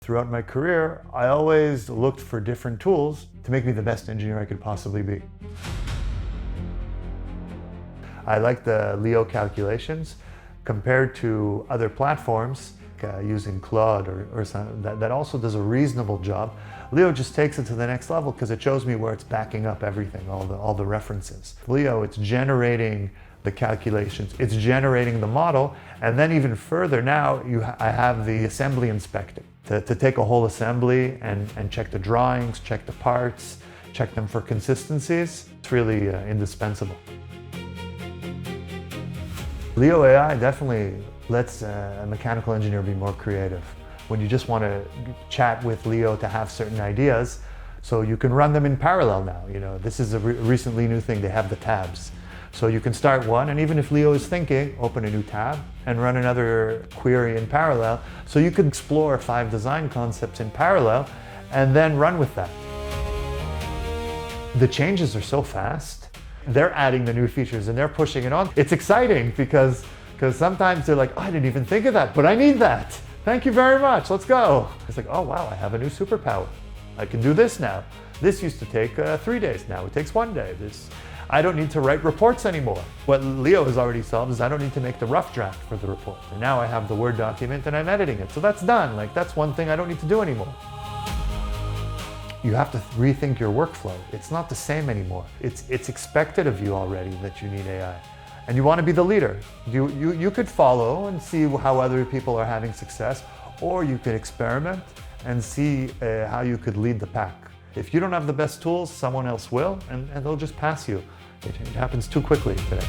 Throughout my career, I always looked for different tools to make me the best engineer I could possibly be. I like the Leo calculations compared to other platforms using Claude or something that also does a reasonable job. Leo just takes it to the next level because it shows me where it's backing up everything, all the references. Leo, it's generating the calculations, it's generating the model, and then even further now, I have the assembly inspector to take a whole assembly and check the drawings, check the parts, check them for consistencies. It's really indispensable. Leo AI definitely lets a mechanical engineer be more creative. When you just want to chat with Leo to have certain ideas, so you can run them in parallel now. You know, this is a recently new thing, they have the tabs. So you can start one, and even if Leo is thinking, open a new tab and run another query in parallel. So you could explore 5 design concepts in parallel and then run with that. The changes are so fast. They're adding the new features and they're pushing it on. It's exciting because sometimes they're like, oh, I didn't even think of that, but I need that. Thank you very much, let's go. It's like, oh wow, I have a new superpower. I can do this now. This used to take 3 days, now it takes 1 day. I don't need to write reports anymore. What Leo has already solved is I don't need to make the rough draft for the report. And now I have the Word document and I'm editing it. So that's done. Like, that's one thing I don't need to do anymore. You have to rethink your workflow. It's not the same anymore. It's expected of you already that you need AI. And you want to be the leader. You could follow and see how other people are having success, or you could experiment and see how you could lead the pack. If you don't have the best tools, someone else will, and they'll just pass you. It happens too quickly today.